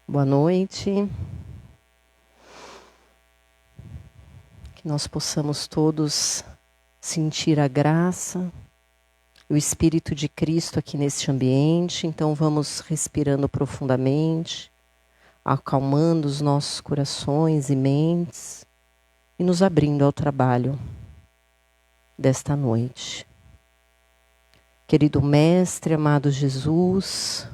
Boa noite. Que nós possamos todos sentir a graça, o Espírito de Cristo aqui neste ambiente. Então vamos respirando profundamente, acalmando os nossos corações e mentes e nos abrindo ao trabalho desta noite. Querido Mestre, amado Jesus,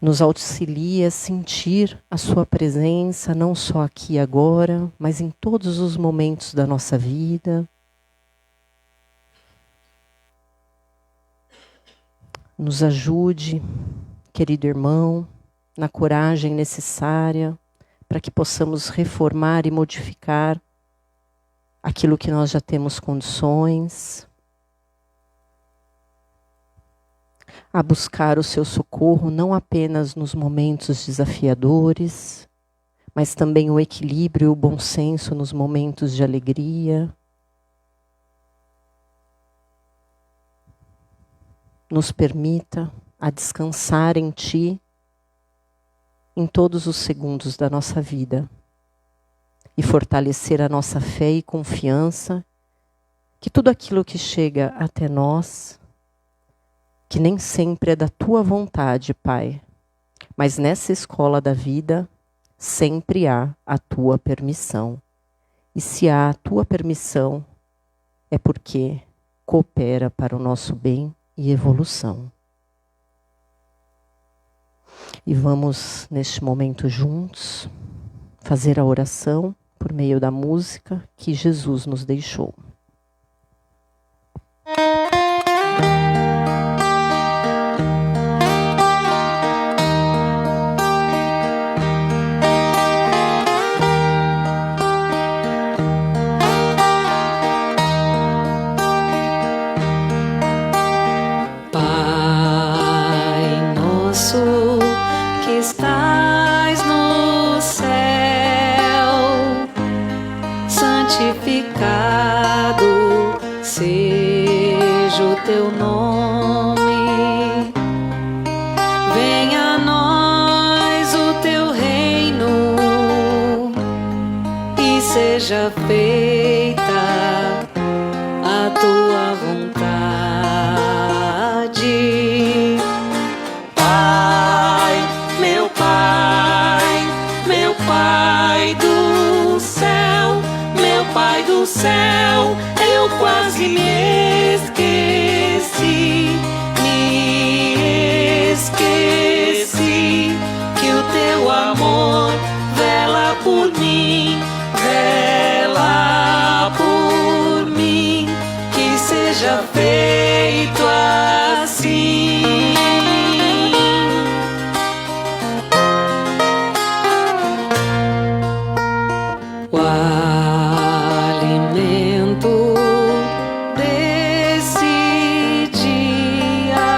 nos auxilia a sentir a sua presença, não só aqui e agora, mas em todos os momentos da nossa vida. Nos ajude, querido irmão, na coragem necessária para que possamos reformar e modificar aquilo que nós já temos condições, a buscar o seu socorro não apenas nos momentos desafiadores, mas também o equilíbrio e o bom senso nos momentos de alegria. Nos permita a descansar em Ti em todos os segundos da nossa vida e fortalecer a nossa fé e confiança que tudo aquilo que chega até nós, que nem sempre é da Tua vontade, Pai, mas nessa escola da vida sempre há a Tua permissão. E se há a Tua permissão, é porque coopera para o nosso bem e evolução. E vamos, neste momento juntos, fazer a oração por meio da música que Jesus nos deixou. Seja feita a tua vontade, Pai, meu Pai, meu Pai do céu, meu Pai do céu, eu quase me esqueci que o teu amor vela por mim. Vela por mim, que seja feito assim. O alimento desse dia,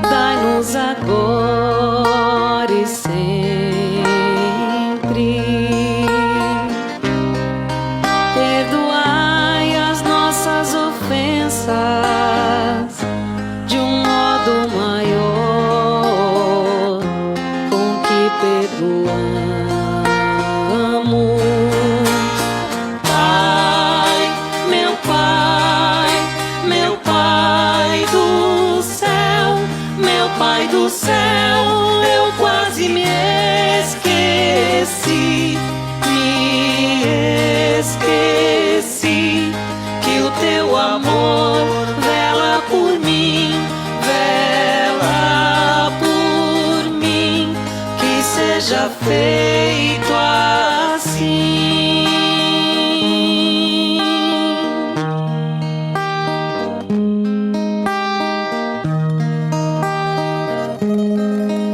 dai-nos agora e sempre. De um modo maior, com que perdoamos. Pai, meu Pai, meu Pai do céu, meu Pai do céu, eu quase me esqueci que o teu amor vela por mim, que seja feito assim.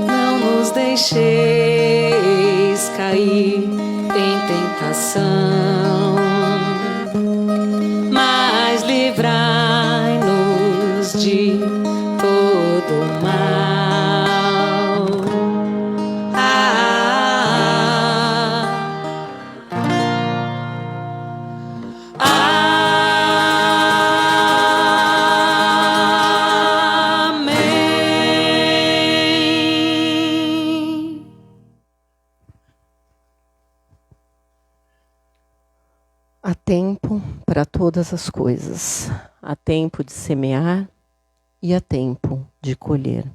Não nos deixeis cair em tentação, mas livrai-nos de todo mal. Amém. tempo para todas as coisas. Há tempo de semear e há tempo de colher.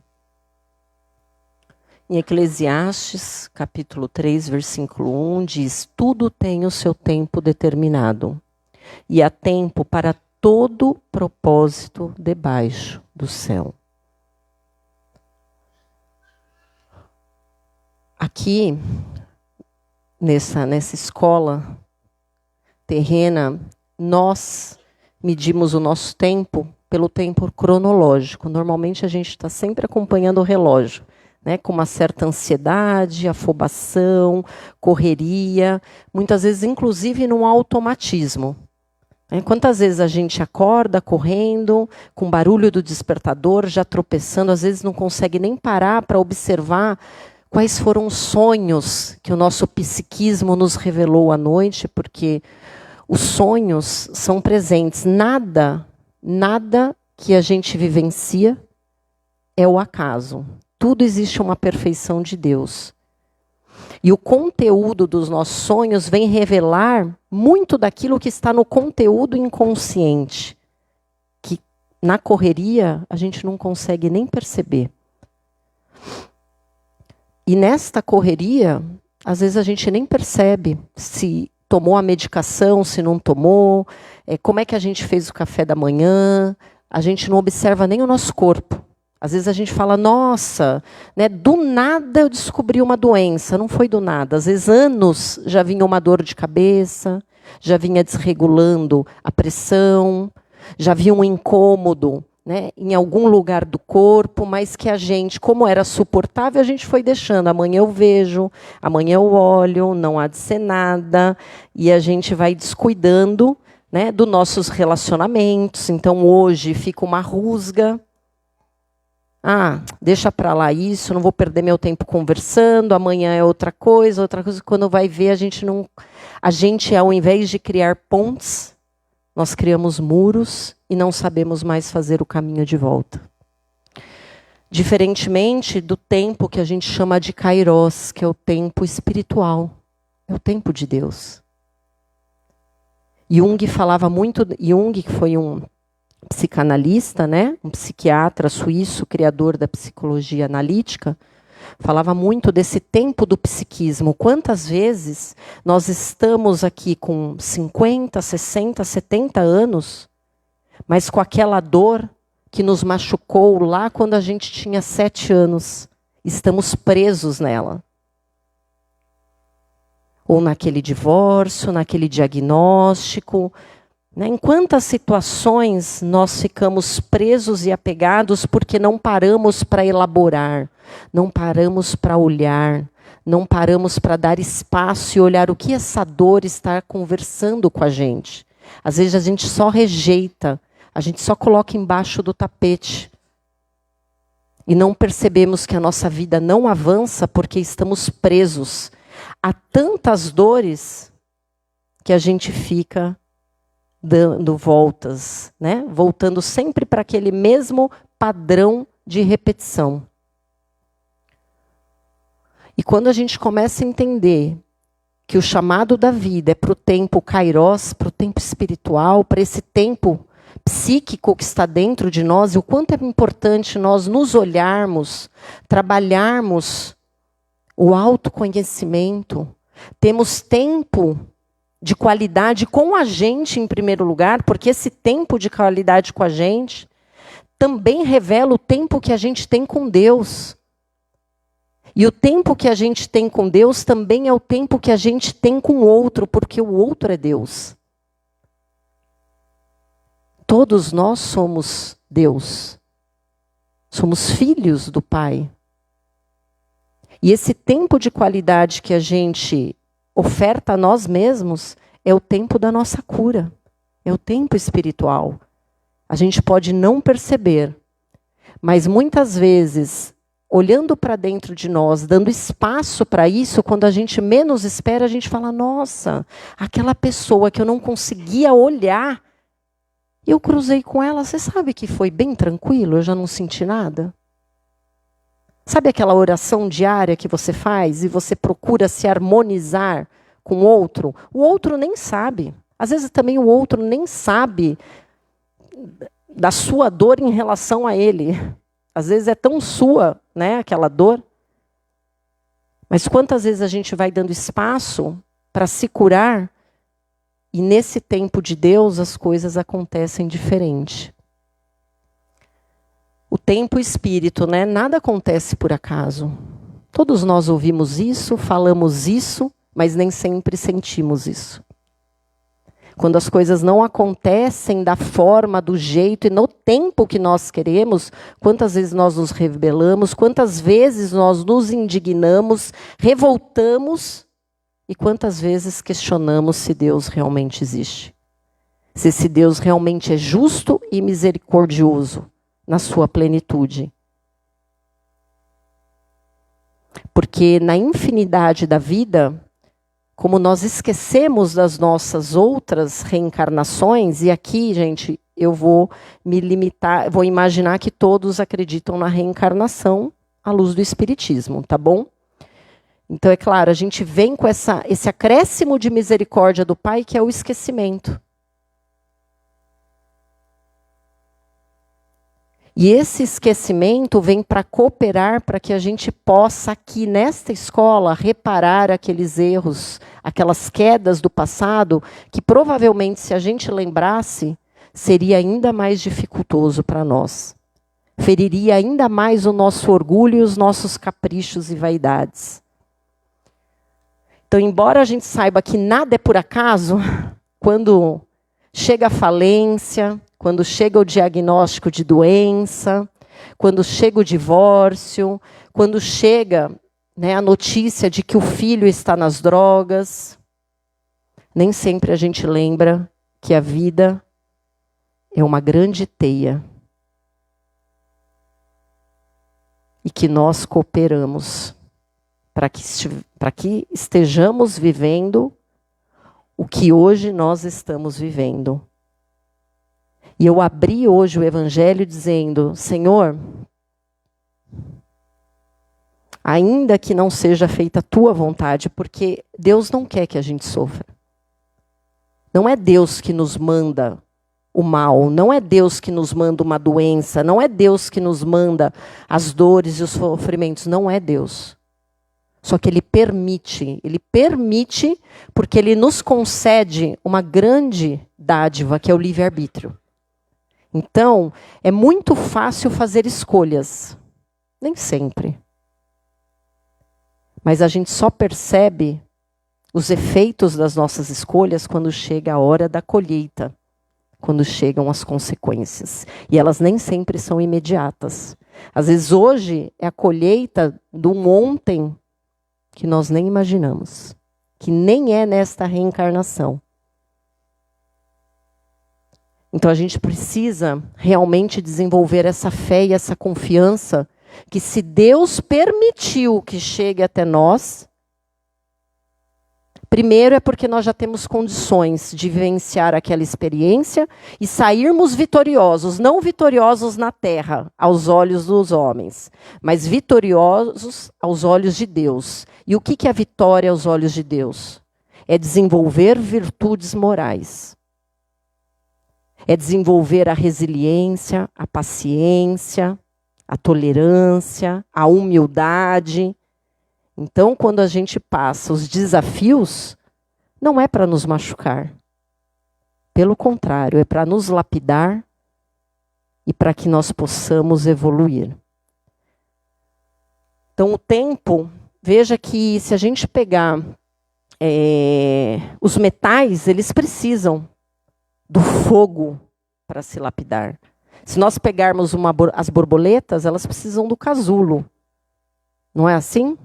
Em Eclesiastes, capítulo 3, versículo 1, diz: tudo tem o seu tempo determinado, e há tempo para todo propósito debaixo do céu. Aqui, nessa escola terrena, nós medimos o nosso tempo pelo tempo cronológico. Normalmente a gente está sempre acompanhando o relógio, né, com uma certa ansiedade, afobação, correria, muitas vezes inclusive num automatismo. Quantas vezes a gente acorda correndo, com barulho do despertador, já tropeçando, às vezes não consegue nem parar para observar quais foram os sonhos que o nosso psiquismo nos revelou à noite, porque os sonhos são presentes. Nada que a gente vivencia é o acaso. Tudo existe uma perfeição de Deus. E o conteúdo dos nossos sonhos vem revelar muito daquilo que está no conteúdo inconsciente, que na correria a gente não consegue nem perceber. E nesta correria, às vezes a gente nem percebe se tomou a medicação, se não tomou, como é que a gente fez o café da manhã, a gente não observa nem o nosso corpo. Às vezes a gente fala, nossa, né, do nada eu descobri uma doença. Não foi do nada. Às vezes anos já vinha uma dor de cabeça, já vinha desregulando a pressão, já vinha um incômodo, né, em algum lugar do corpo, mas que a gente, como era suportável, a gente foi deixando. Amanhã eu vejo, amanhã eu olho, não há de ser nada. E a gente vai descuidando, né, dos nossos relacionamentos. Então hoje fica uma rusga. Deixa para lá isso, não vou perder meu tempo conversando, amanhã é outra coisa. Quando vai ver, a gente, ao invés de criar pontes, nós criamos muros e não sabemos mais fazer o caminho de volta. Diferentemente do tempo que a gente chama de Kairos, que é o tempo espiritual, é o tempo de Deus. Jung falava muito, Jung, que foi um psicanalista, né, um psiquiatra suíço, criador da psicologia analítica, falava muito desse tempo do psiquismo. Quantas vezes nós estamos aqui com 50, 60, 70 anos, mas com aquela dor que nos machucou lá quando a gente tinha 7 anos. Estamos presos nela. Ou naquele divórcio, naquele diagnóstico. Em quantas situações nós ficamos presos e apegados porque não paramos para elaborar, não paramos para olhar, não paramos para dar espaço e olhar o que essa dor está conversando com a gente. Às vezes a gente só rejeita, a gente só coloca embaixo do tapete. E não percebemos que a nossa vida não avança porque estamos presos a tantas dores que a gente fica dando voltas, né? Voltando sempre para aquele mesmo padrão de repetição. E quando a gente começa a entender que o chamado da vida é para o tempo Kairos, para o tempo espiritual, para esse tempo psíquico que está dentro de nós, e o quanto é importante nós nos olharmos, trabalharmos o autoconhecimento, temos tempo de qualidade com a gente em primeiro lugar, porque esse tempo de qualidade com a gente também revela o tempo que a gente tem com Deus. E o tempo que a gente tem com Deus também é o tempo que a gente tem com o outro, porque o outro é Deus. Todos nós somos Deus. Somos filhos do Pai. E esse tempo de qualidade que a gente oferta a nós mesmos é o tempo da nossa cura. É o tempo espiritual. A gente pode não perceber, mas muitas vezes, olhando para dentro de nós, dando espaço para isso, quando a gente menos espera, a gente fala, nossa, aquela pessoa que eu não conseguia olhar, eu cruzei com ela, você sabe que foi bem tranquilo, eu já não senti nada? Sabe aquela oração diária que você faz e você procura se harmonizar com o outro? O outro nem sabe. Às vezes também o outro nem sabe da sua dor em relação a ele. Às vezes é tão sua, né, aquela dor. Mas quantas vezes a gente vai dando espaço para se curar e nesse tempo de Deus as coisas acontecem diferente. O tempo espírito, né? Nada acontece por acaso. Todos nós ouvimos isso, falamos isso, mas nem sempre sentimos isso. Quando as coisas não acontecem da forma, do jeito e no tempo que nós queremos, quantas vezes nós nos rebelamos, quantas vezes nós nos indignamos, revoltamos e quantas vezes questionamos se Deus realmente existe. Se esse Deus realmente é justo e misericordioso na sua plenitude. Porque na infinidade da vida, como nós esquecemos das nossas outras reencarnações, e aqui, gente, eu vou me limitar, vou imaginar que todos acreditam na reencarnação à luz do Espiritismo, tá bom? Então, é claro, a gente vem com esse acréscimo de misericórdia do Pai, que é o esquecimento. E esse esquecimento vem para cooperar para que a gente possa aqui nesta escola reparar aqueles erros, aquelas quedas do passado, que provavelmente se a gente lembrasse, seria ainda mais dificultoso para nós. Feriria ainda mais o nosso orgulho e os nossos caprichos e vaidades. Então, embora a gente saiba que nada é por acaso, quando chega a falência, quando chega o diagnóstico de doença, quando chega o divórcio, quando chega, né, a notícia de que o filho está nas drogas, nem sempre a gente lembra que a vida é uma grande teia e que nós cooperamos para que estejamos vivendo o que hoje nós estamos vivendo. E eu abri hoje o Evangelho dizendo, Senhor, ainda que não seja feita a tua vontade, porque Deus não quer que a gente sofra. Não é Deus que nos manda o mal, não é Deus que nos manda uma doença, não é Deus que nos manda as dores e os sofrimentos, não é Deus. Só que Ele permite porque Ele nos concede uma grande dádiva, que é o livre-arbítrio. Então, é muito fácil fazer escolhas. Nem sempre. Mas a gente só percebe os efeitos das nossas escolhas quando chega a hora da colheita. Quando chegam as consequências. E elas nem sempre são imediatas. Às vezes hoje é a colheita de um ontem que nós nem imaginamos. Que nem é nesta reencarnação. Então a gente precisa realmente desenvolver essa fé e essa confiança que se Deus permitiu que chegue até nós, primeiro é porque nós já temos condições de vivenciar aquela experiência e sairmos vitoriosos, não vitoriosos na terra, aos olhos dos homens, mas vitoriosos aos olhos de Deus. E o que é a vitória aos olhos de Deus? É desenvolver virtudes morais. É desenvolver a resiliência, a paciência, a tolerância, a humildade. Então, quando a gente passa os desafios, não é para nos machucar. Pelo contrário, é para nos lapidar e para que nós possamos evoluir. Então, o tempo, veja que se a gente pegar os metais, eles precisam do fogo para se lapidar. Se nós pegarmos as borboletas, elas precisam do casulo. Não é assim?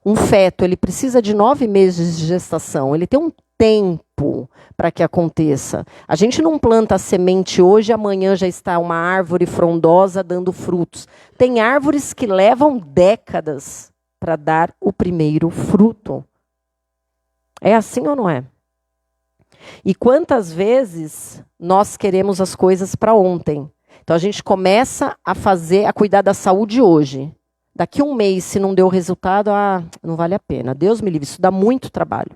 Um feto, ele precisa de 9 meses de gestação. Ele tem um tempo para que aconteça. A gente não planta a semente hoje, amanhã já está uma árvore frondosa dando frutos. Tem árvores que levam décadas para dar o primeiro fruto. É assim ou não é? E quantas vezes nós queremos as coisas para ontem? Então a gente começa a cuidar da saúde hoje. Daqui um mês, se não deu resultado, não vale a pena. Deus me livre, isso dá muito trabalho.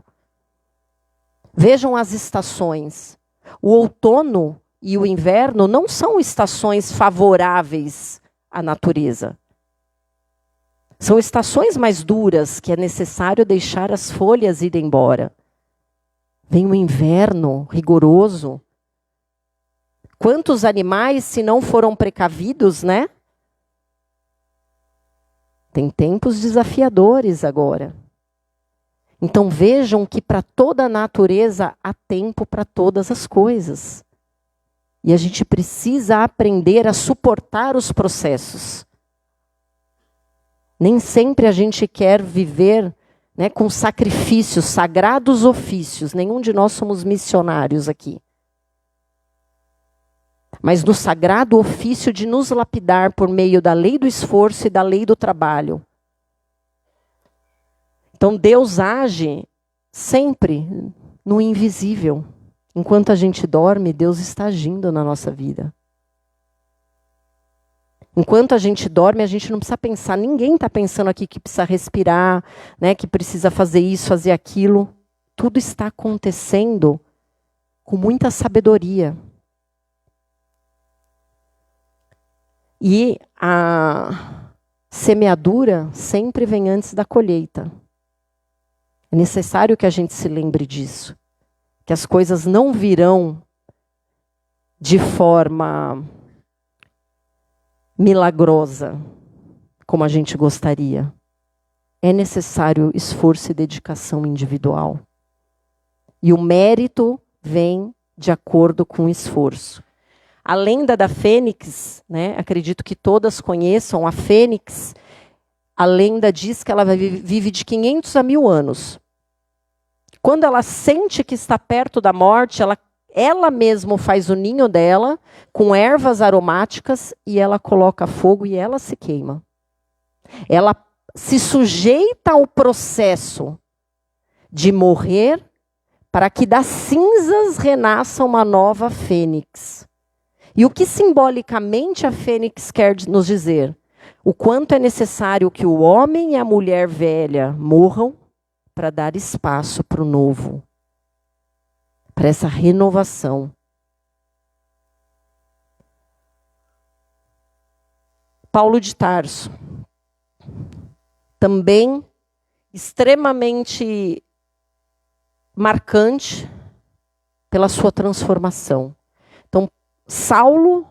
Vejam as estações. O outono e o inverno não são estações favoráveis à natureza. São estações mais duras que é necessário deixar as folhas irem embora. Vem o inverno rigoroso. Quantos animais, se não foram precavidos, né? Tem tempos desafiadores agora. Então vejam que para toda a natureza há tempo para todas as coisas. E a gente precisa aprender a suportar os processos. Nem sempre a gente quer viver, né, com sacrifícios, sagrados ofícios. Nenhum de nós somos missionários aqui. Mas no sagrado ofício de nos lapidar por meio da lei do esforço e da lei do trabalho. Então Deus age sempre no invisível. Enquanto a gente dorme, Deus está agindo na nossa vida. Enquanto a gente dorme, a gente não precisa pensar. Ninguém está pensando aqui que precisa respirar, né, que precisa fazer isso, fazer aquilo. Tudo está acontecendo com muita sabedoria. E a semeadura sempre vem antes da colheita. É necessário que a gente se lembre disso. Que as coisas não virão de forma milagrosa, como a gente gostaria. É necessário esforço e dedicação individual. E o mérito vem de acordo com o esforço. A lenda da fênix, né, acredito que todas conheçam a fênix. A lenda diz que ela vive de 500 a 1000 anos. Quando ela sente que está perto da morte, ela mesma faz o ninho dela com ervas aromáticas e ela coloca fogo e ela se queima. Ela se sujeita ao processo de morrer para que das cinzas renasça uma nova fênix. E o que simbolicamente a fênix quer nos dizer? O quanto é necessário que o homem e a mulher velha morram para dar espaço para o novo, para essa renovação. Paulo de Tarso, também extremamente marcante pela sua transformação. Então, Saulo,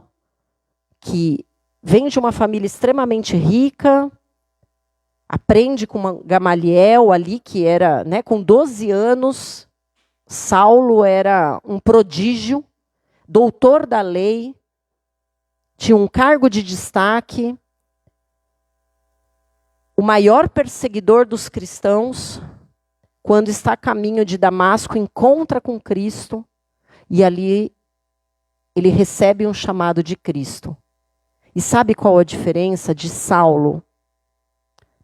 que vem de uma família extremamente rica, aprende com Gamaliel ali, que era, né, com 12 anos, Saulo era um prodígio, doutor da lei, tinha um cargo de destaque, o maior perseguidor dos cristãos, quando está a caminho de Damasco, encontra com Cristo, e ali ele recebe um chamado de Cristo. E sabe qual a diferença de Saulo?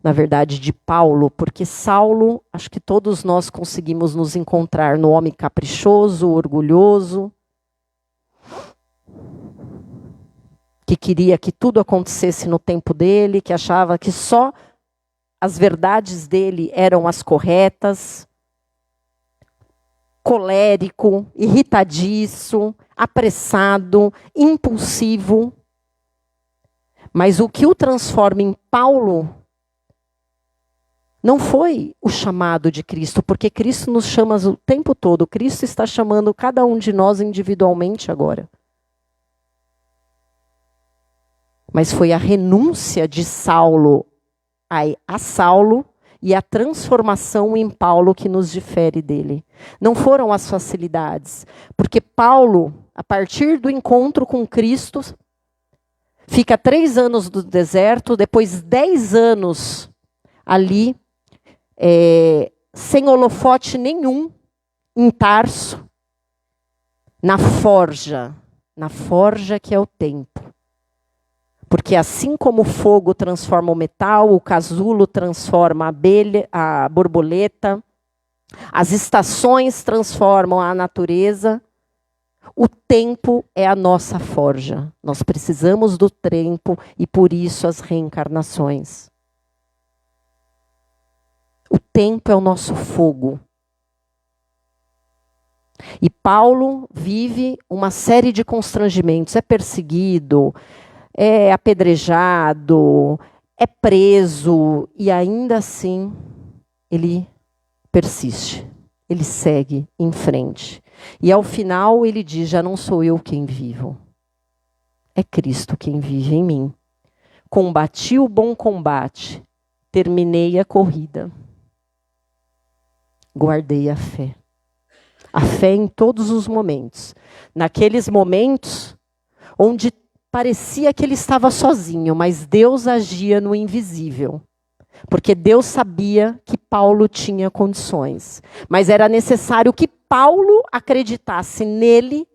Na verdade, de Paulo, porque Saulo, acho que todos nós conseguimos nos encontrar no homem caprichoso, orgulhoso, que queria que tudo acontecesse no tempo dele, que achava que só as verdades dele eram as corretas, colérico, irritadiço, apressado, impulsivo. Mas o que o transforma em Paulo não foi o chamado de Cristo, porque Cristo nos chama o tempo todo. Cristo está chamando cada um de nós individualmente agora. Mas foi a renúncia de Saulo a Saulo e a transformação em Paulo que nos difere dele. Não foram as facilidades, porque Paulo, a partir do encontro com Cristo, fica 3 anos no deserto, depois 10 anos ali, sem holofote nenhum, em Tarso, na forja que é o tempo. Porque assim como o fogo transforma o metal, o casulo transforma a abelha, a borboleta, as estações transformam a natureza, o tempo é a nossa forja. Nós precisamos do tempo e por isso as reencarnações. O tempo é o nosso fogo. E Paulo vive uma série de constrangimentos. É perseguido, é apedrejado, é preso. E ainda assim, ele persiste. Ele segue em frente. E ao final ele diz, já não sou eu quem vivo. É Cristo quem vive em mim. Combati o bom combate. Terminei a corrida. Guardei a fé. A fé em todos os momentos. Naqueles momentos onde parecia que ele estava sozinho, mas Deus agia no invisível. Porque Deus sabia que Paulo tinha condições. Mas era necessário que Paulo acreditasse nele,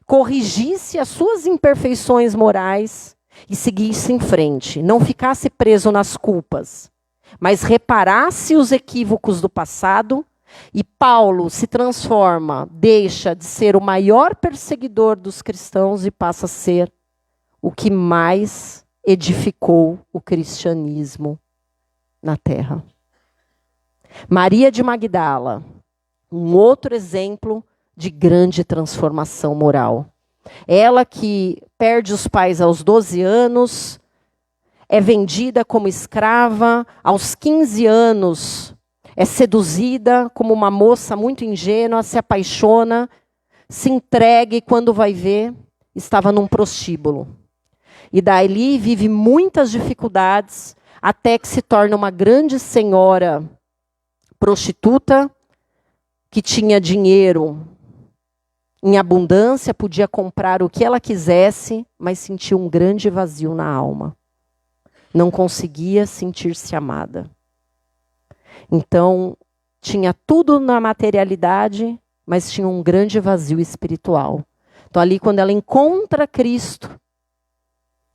corrigisse as suas imperfeições morais e seguisse em frente. Não ficasse preso nas culpas, mas reparasse os equívocos do passado. E Paulo se transforma, deixa de ser o maior perseguidor dos cristãos e passa a ser o que mais edificou o cristianismo na terra. Maria de Magdala, um outro exemplo de grande transformação moral. Ela que perde os pais aos 12 anos, é vendida como escrava, aos 15 anos é seduzida como uma moça muito ingênua, se apaixona, se entrega e quando vai ver, estava num prostíbulo. E dali vive muitas dificuldades, até que se torna uma grande senhora prostituta, que tinha dinheiro em abundância, podia comprar o que ela quisesse, mas sentia um grande vazio na alma. Não conseguia sentir-se amada. Então, tinha tudo na materialidade, mas tinha um grande vazio espiritual. Então, ali, quando ela encontra Cristo,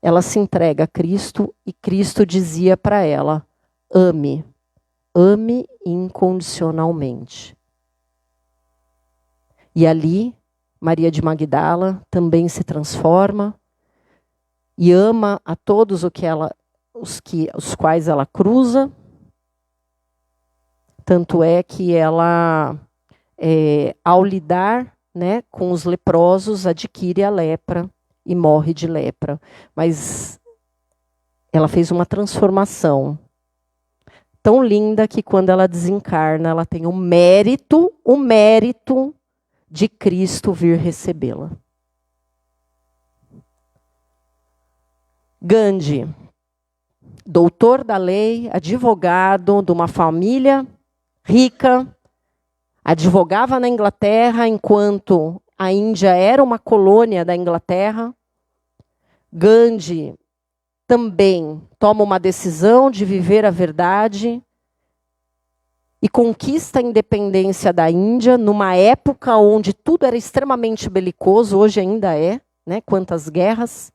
ela se entrega a Cristo e Cristo dizia para ela, ame incondicionalmente. E ali, Maria de Magdala também se transforma e ama a todos os quais ela cruza. Tanto é que ela, ao lidar, né, com os leprosos, adquire a lepra e morre de lepra. Mas ela fez uma transformação tão linda que quando ela desencarna, ela tem o mérito de Cristo vir recebê-la. Gandhi, doutor da lei, advogado de uma família rica, advogava na Inglaterra enquanto a Índia era uma colônia da Inglaterra. Gandhi também toma uma decisão de viver a verdade e conquista a independência da Índia numa época onde tudo era extremamente belicoso, hoje ainda é, né? Quantas guerras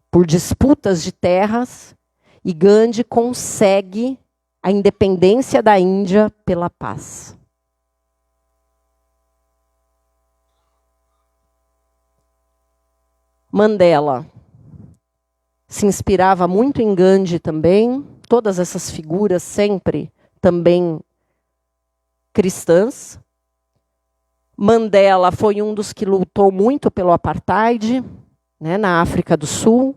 por disputas de terras, e Gandhi consegue a independência da Índia pela paz. Mandela se inspirava muito em Gandhi também, todas essas figuras sempre também cristãs. Mandela foi um dos que lutou muito pelo apartheid, né, na África do Sul.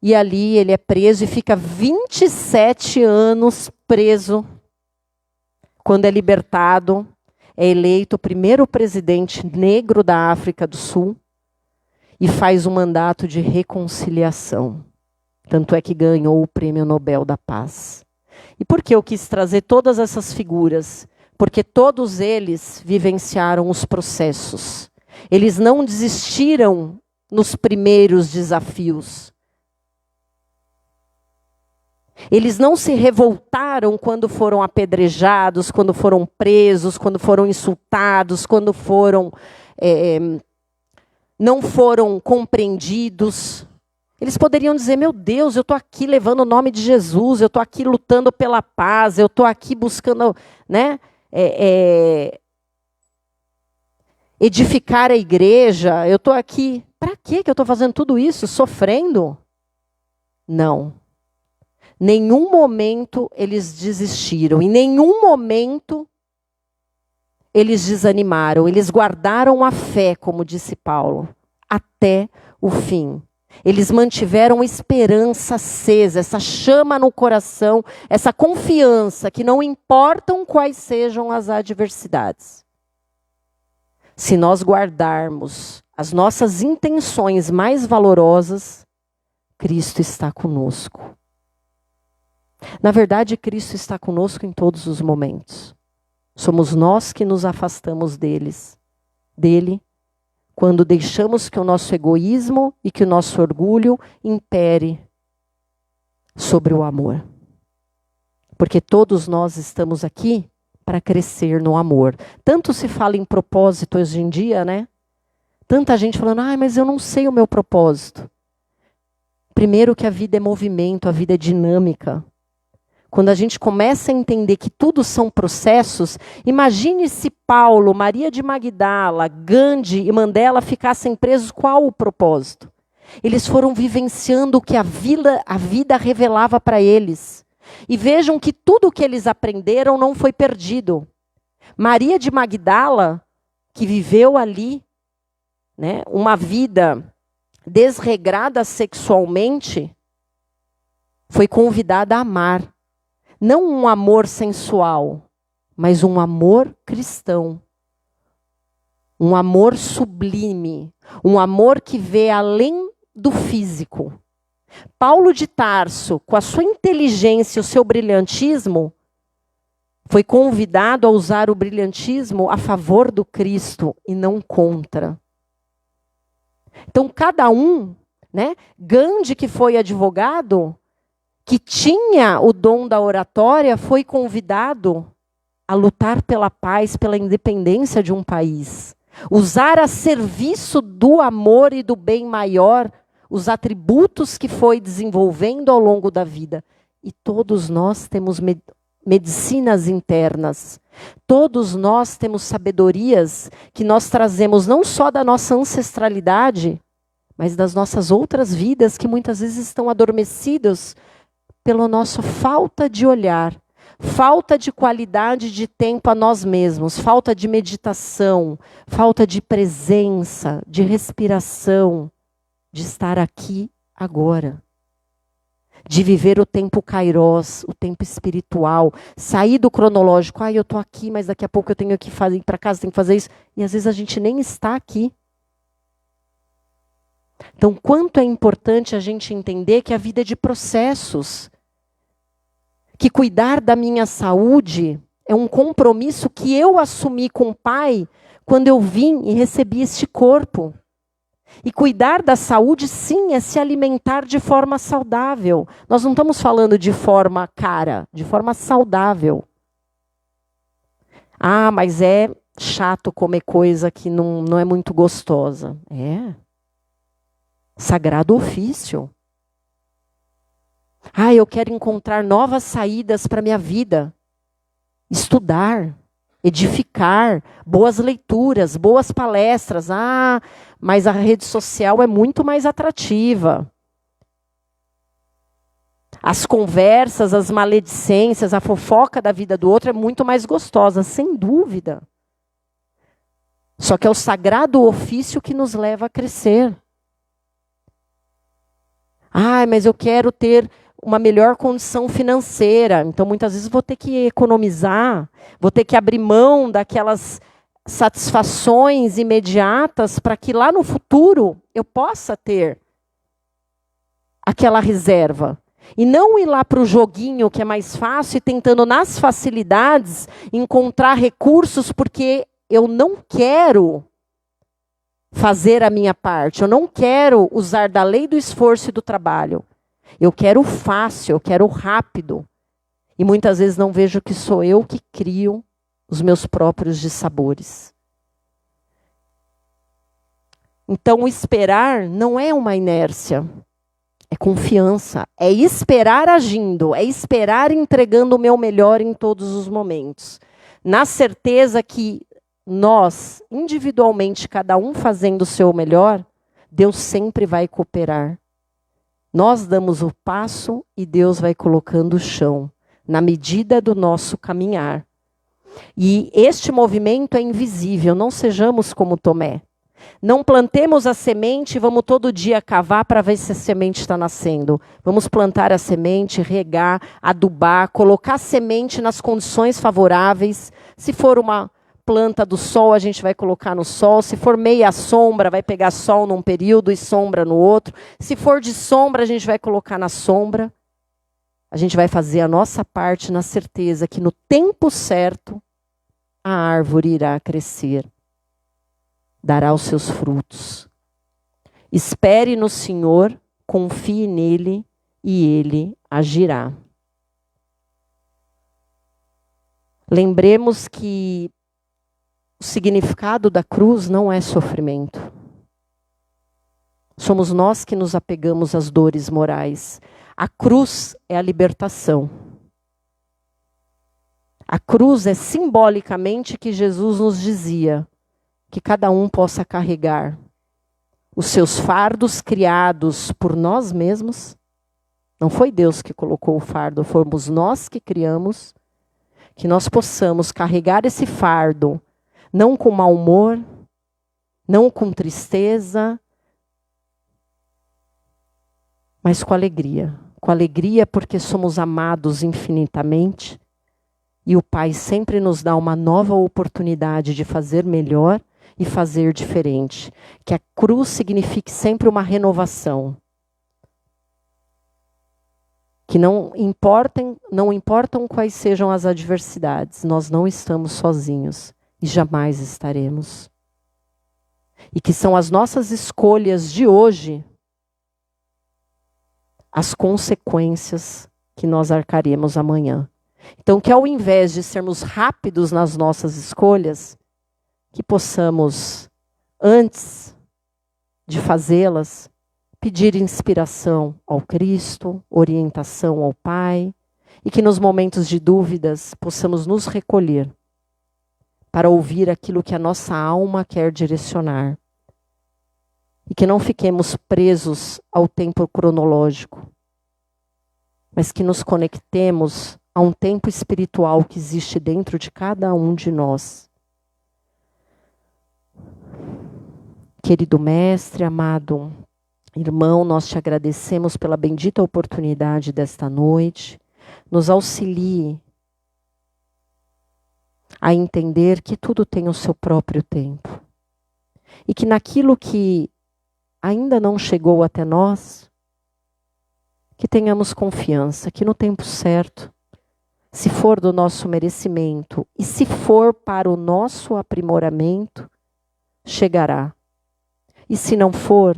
E ali ele é preso e fica 27 anos preso. Quando é libertado, é eleito o primeiro presidente negro da África do Sul e faz um mandato de reconciliação. Tanto é que ganhou o Prêmio Nobel da Paz. E por que eu quis trazer todas essas figuras? Porque todos eles vivenciaram os processos. Eles não desistiram nos primeiros desafios. Eles não se revoltaram quando foram apedrejados, quando foram presos, quando foram insultados, quando não foram compreendidos. Eles poderiam dizer, meu Deus, eu estou aqui levando o nome de Jesus, eu estou aqui lutando pela paz, eu estou aqui buscando, né, edificar a igreja, eu estou aqui. Para que eu estou fazendo tudo isso? Sofrendo? Não. Nenhum momento eles desistiram. Em nenhum momento eles desanimaram, eles guardaram a fé, como disse Paulo, até o fim. Eles mantiveram esperança acesa, essa chama no coração, essa confiança que não importam quais sejam as adversidades. Se nós guardarmos as nossas intenções mais valorosas, Cristo está conosco. Na verdade, Cristo está conosco em todos os momentos. Somos nós que nos afastamos dele, quando deixamos que o nosso egoísmo e que o nosso orgulho impere sobre o amor. Porque todos nós estamos aqui para crescer no amor. Tanto se fala em propósito hoje em dia, né? Tanta gente falando, mas eu não sei o meu propósito. Primeiro que a vida é movimento, a vida é dinâmica. Quando a gente começa a entender que tudo são processos, imagine se Paulo, Maria de Magdala, Gandhi e Mandela ficassem presos, qual o propósito? Eles foram vivenciando o que a vida revelava para eles. E vejam que tudo o que eles aprenderam não foi perdido. Maria de Magdala, que viveu ali, né, uma vida desregrada sexualmente, foi convidada a amar. Não um amor sensual, mas um amor cristão. Um amor sublime. Um amor que vê além do físico. Paulo de Tarso, com a sua inteligência e o seu brilhantismo, foi convidado a usar o brilhantismo a favor do Cristo e não contra. Então, cada um, né? Gandhi, que foi advogado, que tinha o dom da oratória, foi convidado a lutar pela paz, pela independência de um país. Usar a serviço do amor e do bem maior os atributos que foi desenvolvendo ao longo da vida. E todos nós temos medicinas internas. Todos nós temos sabedorias que nós trazemos não só da nossa ancestralidade, mas das nossas outras vidas que muitas vezes estão adormecidas pela nossa falta de olhar, falta de qualidade de tempo a nós mesmos, falta de meditação, falta de presença, de respiração, de estar aqui agora. De viver o tempo kairos, o tempo espiritual, sair do cronológico, eu estou aqui, mas daqui a pouco eu tenho que ir para casa, tenho que fazer isso, e às vezes a gente nem está aqui. Então, quanto é importante a gente entender que a vida é de processos, que cuidar da minha saúde é um compromisso que eu assumi com o Pai quando eu vim e recebi este corpo. E cuidar da saúde, sim, é se alimentar de forma saudável. Nós não estamos falando de forma cara, de forma saudável. Mas é chato comer coisa que não é muito gostosa. É. Sagrado ofício. Eu quero encontrar novas saídas para a minha vida. Estudar, edificar, boas leituras, boas palestras. Mas a rede social é muito mais atrativa. As conversas, as maledicências, a fofoca da vida do outro é muito mais gostosa, sem dúvida. Só que é o sagrado ofício que nos leva a crescer. Mas eu quero ter uma melhor condição financeira. Então, muitas vezes, vou ter que economizar, vou ter que abrir mão daquelas satisfações imediatas para que lá no futuro eu possa ter aquela reserva. E não ir lá para o joguinho que é mais fácil e tentando nas facilidades encontrar recursos porque eu não quero fazer a minha parte. Eu não quero usar da lei do esforço e do trabalho. Eu quero o fácil, eu quero o rápido. E muitas vezes não vejo que sou eu que crio os meus próprios dissabores. Então, o esperar não é uma inércia. É confiança. É esperar agindo. É esperar entregando o meu melhor em todos os momentos. Na certeza que nós, individualmente, cada um fazendo o seu melhor, Deus sempre vai cooperar. Nós damos o passo e Deus vai colocando o chão, na medida do nosso caminhar. E este movimento é invisível, não sejamos como Tomé. Não plantemos a semente e vamos todo dia cavar para ver se a semente está nascendo. Vamos plantar a semente, regar, adubar, colocar a semente nas condições favoráveis. Se for uma planta do sol, a gente vai colocar no sol. Se for meia sombra, vai pegar sol num período e sombra no outro. Se for de sombra, a gente vai colocar na sombra. A gente vai fazer a nossa parte na certeza que no tempo certo a árvore irá crescer. Dará os seus frutos. Espere no Senhor, confie nele e ele agirá. Lembremos que o significado da cruz não é sofrimento. Somos nós que nos apegamos às dores morais. A cruz é a libertação. A cruz é simbolicamente que Jesus nos dizia que cada um possa carregar os seus fardos criados por nós mesmos. Não foi Deus que colocou o fardo, fomos nós que criamos. Que nós possamos carregar esse fardo, não com mau humor, não com tristeza, mas com alegria. Com alegria porque somos amados infinitamente. E o Pai sempre nos dá uma nova oportunidade de fazer melhor e fazer diferente. Que a cruz signifique sempre uma renovação. Que não importam quais sejam as adversidades, nós não estamos sozinhos e jamais estaremos. E que são as nossas escolhas de hoje as consequências que nós arcaremos amanhã. Então, que ao invés de sermos rápidos nas nossas escolhas, que possamos, antes de fazê-las, pedir inspiração ao Cristo, orientação ao Pai, e que nos momentos de dúvidas possamos nos recolher para ouvir aquilo que a nossa alma quer direcionar. E que não fiquemos presos ao tempo cronológico, mas que nos conectemos a um tempo espiritual que existe dentro de cada um de nós. Querido Mestre, amado irmão, nós te agradecemos pela bendita oportunidade desta noite. Nos auxilie a entender que tudo tem o seu próprio tempo. E que naquilo que ainda não chegou até nós, que tenhamos confiança, que no tempo certo, se for do nosso merecimento e se for para o nosso aprimoramento, chegará. E se não for,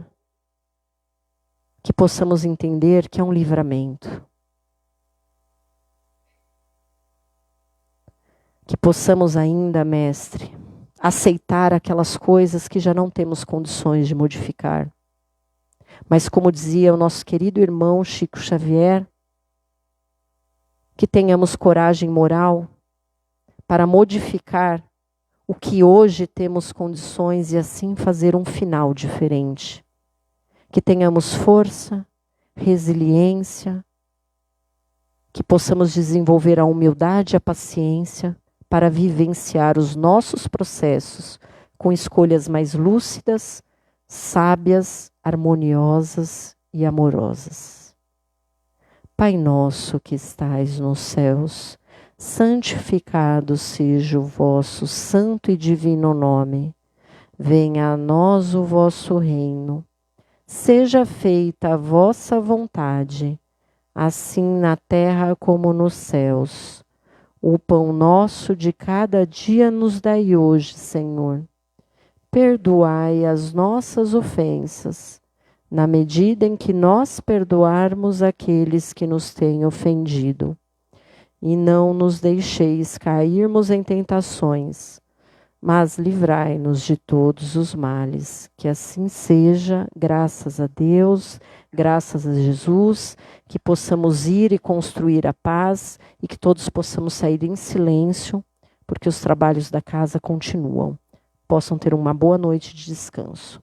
que possamos entender que é um livramento. Que possamos ainda, Mestre, aceitar aquelas coisas que já não temos condições de modificar. Mas como dizia o nosso querido irmão Chico Xavier, que tenhamos coragem moral para modificar o que hoje temos condições e assim fazer um final diferente. Que tenhamos força, resiliência, que possamos desenvolver a humildade e a paciência para vivenciar os nossos processos com escolhas mais lúcidas, sábias, harmoniosas e amorosas. Pai nosso que estais nos céus, santificado seja o vosso santo e divino nome. Venha a nós o vosso reino. Seja feita a vossa vontade, assim na terra como nos céus. O pão nosso de cada dia nos dai hoje, Senhor. Perdoai as nossas ofensas, na medida em que nós perdoarmos aqueles que nos têm ofendido. E não nos deixeis cairmos em tentações, mas livrai-nos de todos os males. Que assim seja, graças a Deus, graças a Jesus, que possamos ir e construir a paz e que todos possamos sair em silêncio, porque os trabalhos da casa continuam. Possam ter uma boa noite de descanso.